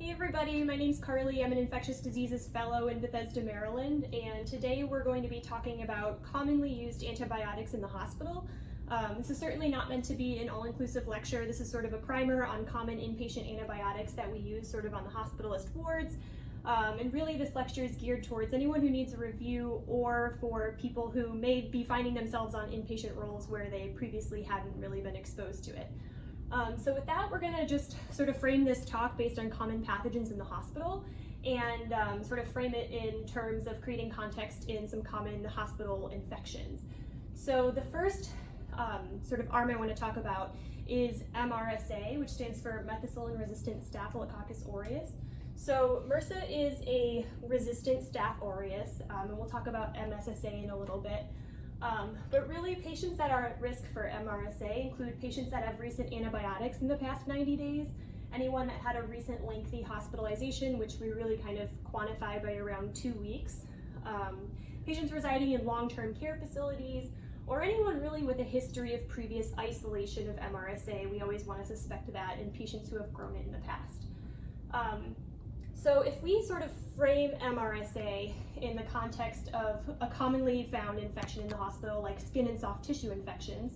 Hey everybody, my name's Carly. I'm an infectious diseases fellow in Bethesda, Maryland, and today we're going to be talking about commonly used antibiotics in the hospital. This is certainly not meant to be an all-inclusive lecture. This is sort of a primer on common inpatient antibiotics that we use sort of on the hospitalist wards. And really this lecture is geared towards anyone who needs a review or for people who may be finding themselves on inpatient roles where they previously hadn't really been exposed to it. So with that, we're going to just sort of frame this talk based on common pathogens in the hospital and sort of frame it in terms of creating context in some common hospital infections. So the first sort of arm I want to talk about is MRSA, which stands for Methicillin-resistant Staphylococcus aureus. So MRSA is a resistant Staph aureus, and we'll talk about MSSA in a little bit. But really, patients that are at risk for MRSA include patients that have recent antibiotics in the past 90 days, anyone that had a recent lengthy hospitalization, which we really kind of quantify by around 2 weeks, patients residing in long-term care facilities, or anyone really with a history of previous isolation of MRSA. We always want to suspect that in patients who have grown it in the past. So if we sort of frame MRSA in the context of a commonly found infection in the hospital, like skin and soft tissue infections,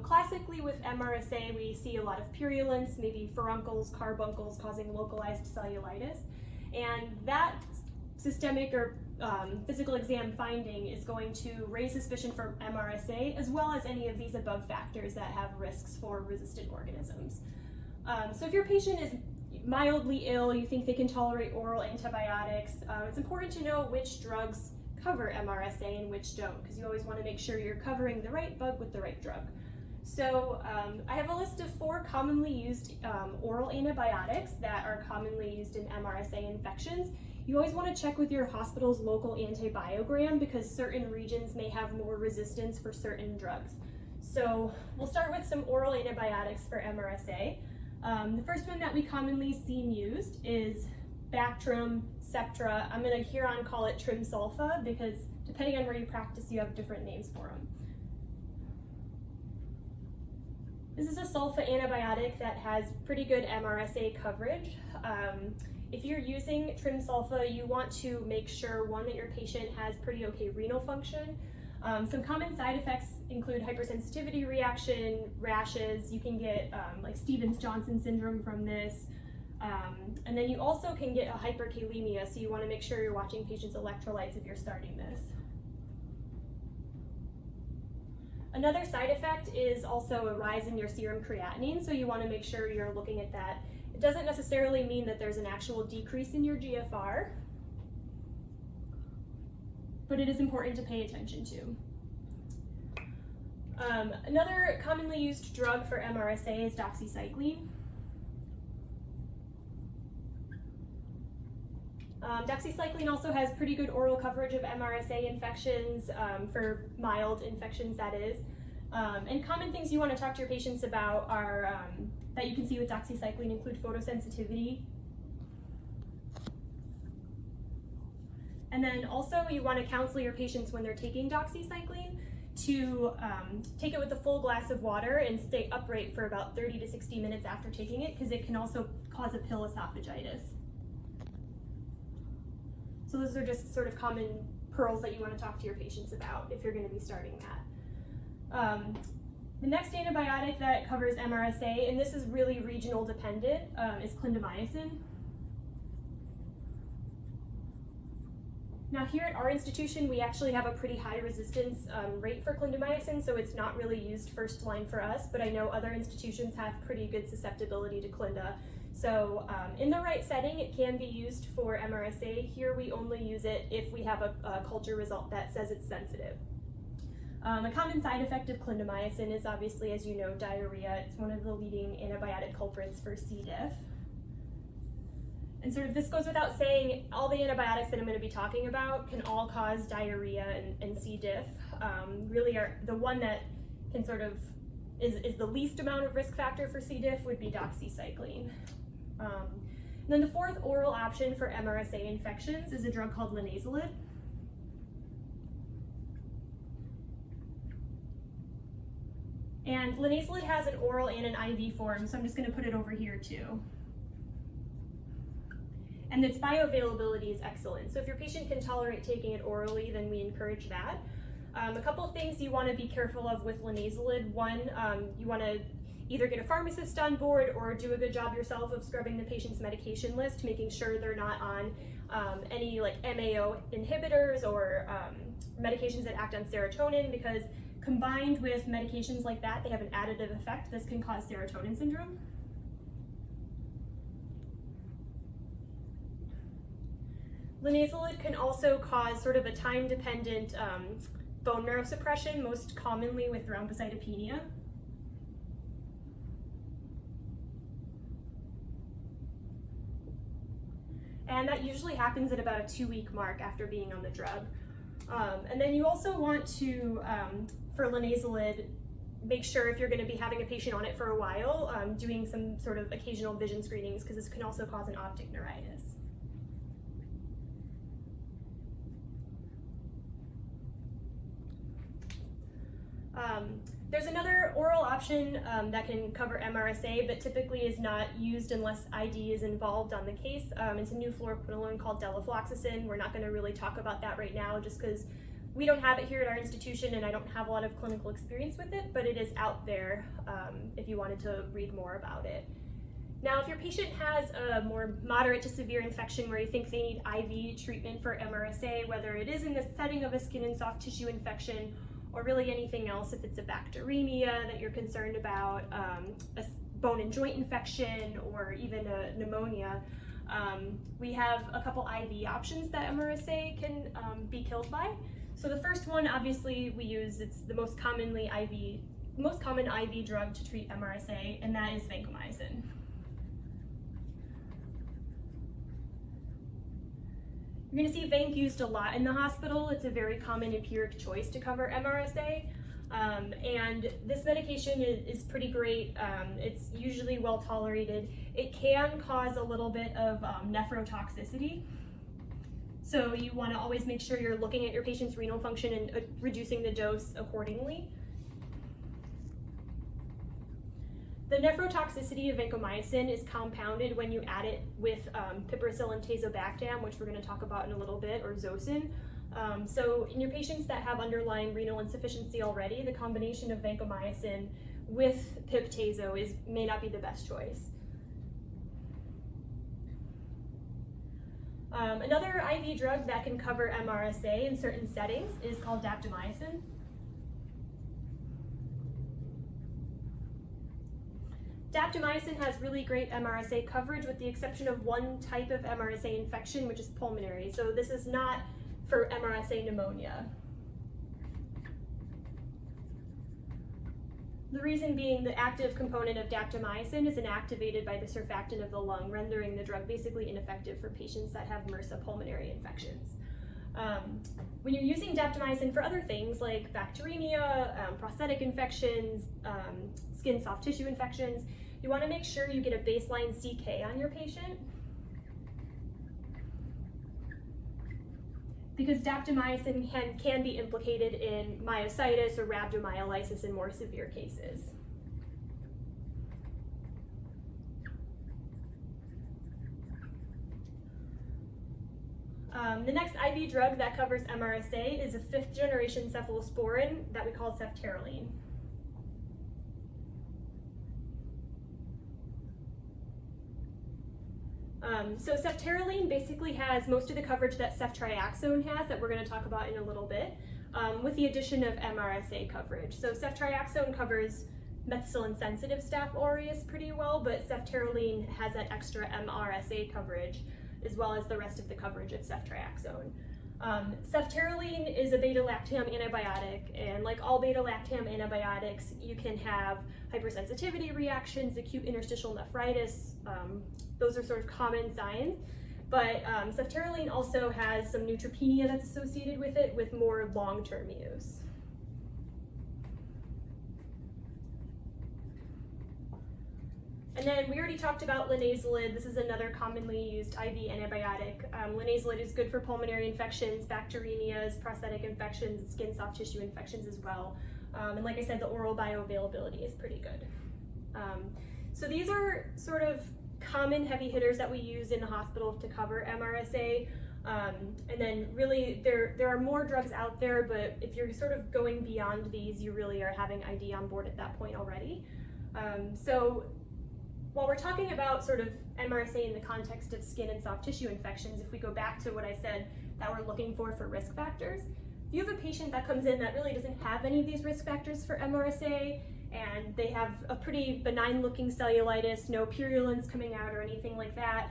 classically with MRSA we see a lot of purulence, maybe furuncles, carbuncles causing localized cellulitis, and that systemic or physical exam finding is going to raise suspicion for MRSA, as well as any of these above factors that have risks for resistant organisms. So if your patient is mildly ill, you think they can tolerate oral antibiotics, it's important to know which drugs cover MRSA and which don't, because you always want to make sure you're covering the right bug with the right drug. So I have a list of 4 commonly used oral antibiotics that are commonly used in MRSA infections. You always want to check with your hospital's local antibiogram because certain regions may have more resistance for certain drugs. So we'll start with some oral antibiotics for MRSA. The first one that we commonly see used is Bactrim Cetera. I'm going to here on call it Trim-Sulfa because depending on where you practice, you have different names for them. This is a sulfa antibiotic that has pretty good MRSA coverage. If you're using Trim-Sulfa, you want to make sure, one, that your patient has pretty okay renal function. Some common side effects include hypersensitivity reaction, rashes. You can get like Stevens-Johnson syndrome from this. And then you also can get a hyperkalemia, so you want to make sure you're watching patients' electrolytes if you're starting this. Another side effect is also a rise in your serum creatinine, so you want to make sure you're looking at that. It doesn't necessarily mean that there's an actual decrease in your GFR, but it is important to pay attention to. Another commonly used drug for MRSA is Doxycycline. Doxycycline also has pretty good oral coverage of MRSA infections, for mild infections that is. And common things you want to talk to your patients about are, that you can see with Doxycycline include photosensitivity. And then also you want to counsel your patients when they're taking Doxycycline to take it with a full glass of water and stay upright for about 30 to 60 minutes after taking it, because it can also cause a pill esophagitis. So those are just sort of common pearls that you want to talk to your patients about if you're going to be starting that. The next antibiotic that covers MRSA, and this is really regional dependent, is Clindamycin. Now here at our institution, we actually have a pretty high resistance rate for Clindamycin, so it's not really used first line for us, but I know other institutions have pretty good susceptibility to Clinda. So in the right setting, it can be used for MRSA. Here we only use it if we have a culture result that says it's sensitive. A common side effect of Clindamycin is obviously, as you know, diarrhea. It's one of the leading antibiotic culprits for C. diff. And sort of this goes without saying, all the antibiotics that I'm going to be talking about can all cause diarrhea and C. diff. Really are the one that can sort of is the least amount of risk factor for C. diff would be Doxycycline. And then the fourth oral option for MRSA infections is a drug called linezolid. And linezolid has an oral and an IV form, so I'm just going to put it over here too. and its bioavailability is excellent. So if your patient can tolerate taking it orally, then we encourage that. A couple things you want to be careful of with linezolid. One, you want to either get a pharmacist on board or do a good job yourself of scrubbing the patient's medication list, making sure they're not on any like MAO inhibitors or medications that act on serotonin, because combined with medications like that, they have an additive effect. This can cause serotonin syndrome. Linezolid can also cause sort of a time-dependent bone marrow suppression, most commonly with thrombocytopenia. And that usually happens at about a 2-week mark after being on the drug. And then you also want to, for linezolid, make sure if you're going to be having a patient on it for a while, doing some sort of occasional vision screenings, because this can also cause an optic neuritis. There's another oral option that can cover MRSA, but typically is not used unless ID is involved on the case. It's a new fluoroquinolone called delafloxacin. We're not going to really talk about that right now just because we don't have it here at our institution and I don't have a lot of clinical experience with it, but it is out there if you wanted to read more about it. Now, if your patient has a more moderate to severe infection where you think they need IV treatment for MRSA, whether it is in the setting of a skin and soft tissue infection or really anything else, if it's a bacteremia that you're concerned about, a bone and joint infection, or even a pneumonia, we have a couple IV options that MRSA can be killed by. So the first one, obviously, we use, it's the most common IV drug to treat MRSA, and that is vancomycin. You're going to see vanc used a lot in the hospital. It's a very common empiric choice to cover MRSA. And this medication is pretty great. It's usually well tolerated. It can cause a little bit of nephrotoxicity. So you want to always make sure you're looking at your patient's renal function and reducing the dose accordingly. The nephrotoxicity of vancomycin is compounded when you add it with piperacillin tazobactam, which we're going to talk about in a little bit, or Zosyn. So in your patients that have underlying renal insufficiency already, the combination of vancomycin with pip-tazo may not be the best choice. Another IV drug that can cover MRSA in certain settings is called daptomycin. Daptomycin has really great MRSA coverage with the exception of one type of MRSA infection, which is pulmonary. So this is not for MRSA pneumonia. The reason being the active component of daptomycin is inactivated by the surfactant of the lung, rendering the drug basically ineffective for patients that have MRSA pulmonary infections. When you're using daptomycin for other things like bacteremia, prosthetic infections, skin soft tissue infections, you want to make sure you get a baseline CK on your patient, because daptomycin can be implicated in myositis or rhabdomyolysis in more severe cases. The next IV drug that covers MRSA is a 5th generation cephalosporin that we call ceftaroline. So ceftaroline basically has most of the coverage that ceftriaxone has, that we're going to talk about in a little bit, with the addition of MRSA coverage. So ceftriaxone covers methicillin-sensitive Staph aureus pretty well, but ceftaroline has that extra MRSA coverage, as well as the rest of the coverage of ceftriaxone. Ceftaroline is a beta-lactam antibiotic, and like all beta-lactam antibiotics, you can have hypersensitivity reactions, acute interstitial nephritis. Those are sort of common signs, but ceftaroline also has some neutropenia that's associated with it, with more long-term use. And then we already talked about linezolid. This is another commonly used IV antibiotic. Linezolid is good for pulmonary infections, bacteremias, prosthetic infections, skin soft tissue infections as well. And like I said, the oral bioavailability is pretty good. So these are sort of common heavy hitters that we use in the hospital to cover MRSA. And then really there are more drugs out there, but if you're sort of going beyond these, you really are having ID on board at that point already. So while we're talking about sort of MRSA in the context of skin and soft tissue infections, if we go back to what I said that we're looking for risk factors, if you have a patient that comes in that really doesn't have any of these risk factors for MRSA, and they have a pretty benign looking cellulitis, no purulence coming out or anything like that,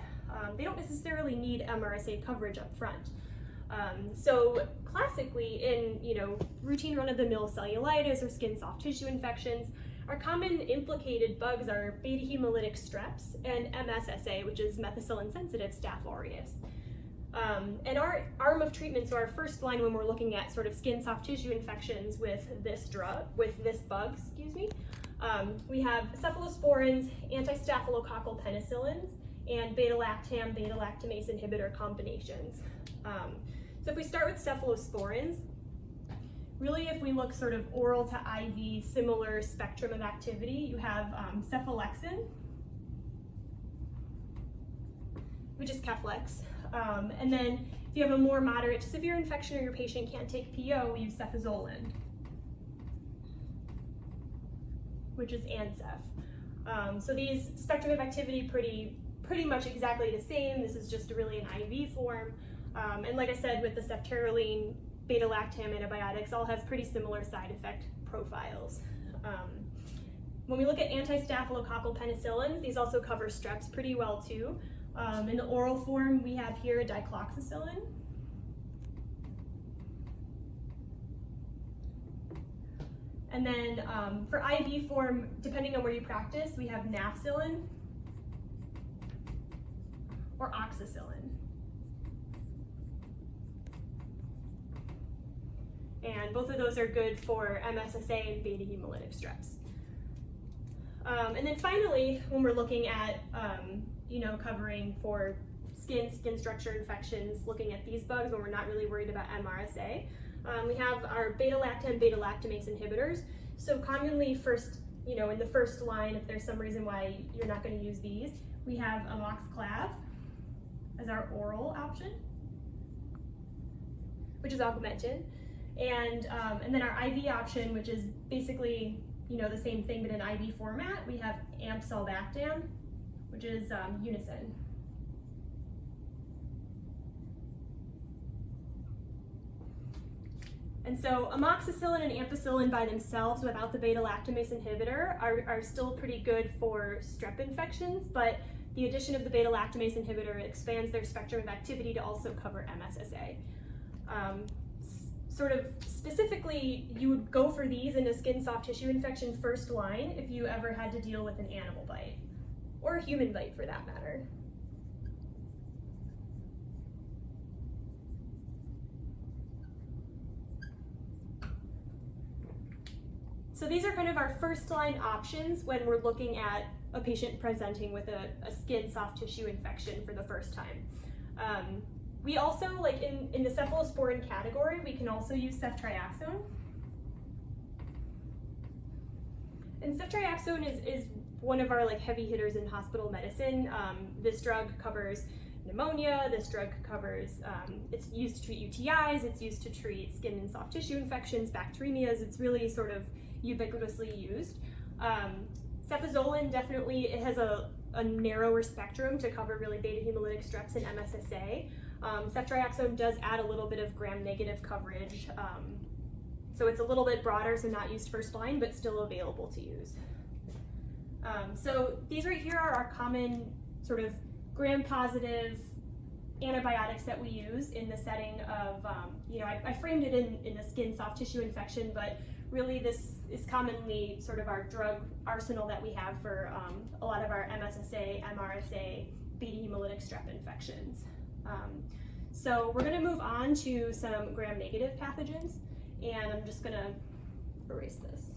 they don't necessarily need MRSA coverage up front. So classically in routine run-of-the-mill cellulitis or skin soft tissue infections, our common implicated bugs are beta hemolytic streps and MSSA, which is methicillin sensitive Staph aureus. And our arm of treatment, so our first line when we're looking at sort of skin soft tissue infections with this bug, we have cephalosporins, anti-staphylococcal penicillins, and beta-lactam, beta-lactamase inhibitor combinations. So if we start with cephalosporins, really if we look sort of oral to IV, similar spectrum of activity, you have Cephalexin, which is Keflex. And then if you have a more moderate to severe infection or your patient can't take PO, we use Cefazolin, which is Ancef. So these spectrum of activity pretty much exactly the same. This is just really an IV form. And like I said, with the ceftriaxone, beta-lactam antibiotics all have pretty similar side effect profiles. When we look at anti-staphylococcal penicillins, these also cover streps pretty well too. In the oral form, we have here a dicloxycycline. And then for IV form, depending on where you practice, we have nafcillin or oxacillin. And both of those are good for MSSA and beta hemolytic streps. And then finally, when we're looking at covering for skin structure infections, looking at these bugs when we're not really worried about MRSA, we have our beta-lactam, beta-lactamase inhibitors. So commonly in the first line, if there's some reason why you're not going to use these, we have amoxiclav as our oral option, which is augmentin, and then our IV option, which is basically the same thing but in IV format, we have amsulbactam, which is Unicin. And so amoxicillin and ampicillin by themselves without the beta-lactamase inhibitor are still pretty good for strep infections, but the addition of the beta-lactamase inhibitor expands their spectrum of activity to also cover MSSA. Sort of specifically, you would go for these in a skin soft tissue infection first line if you ever had to deal with an animal bite, or a human bite for that matter. So these are kind of our first line options when we're looking at a patient presenting with a skin soft tissue infection for the first time. We also, like in the cephalosporin category, we can also use Ceftriaxone. And Ceftriaxone is one of our heavy hitters in hospital medicine. This drug covers pneumonia, this drug covers, it's used to treat UTIs, it's used to treat skin and soft tissue infections, bacteremias, it's really sort of ubiquitously used. Cefazolin definitely, it has a narrower spectrum to cover really beta hemolytic streps and MSSA. Ceftriaxone does add a little bit of gram-negative coverage, so it's a little bit broader, so not used first line, but still available to use. So these right here are our common sort of gram-positive antibiotics that we use in the setting of, I framed it in a skin soft tissue infection, but really this is commonly sort of our drug arsenal that we have for a lot of our MSSA, MRSA, beta hemolytic strep infections. So we're going to move on to some gram-negative pathogens, and I'm just going to erase this.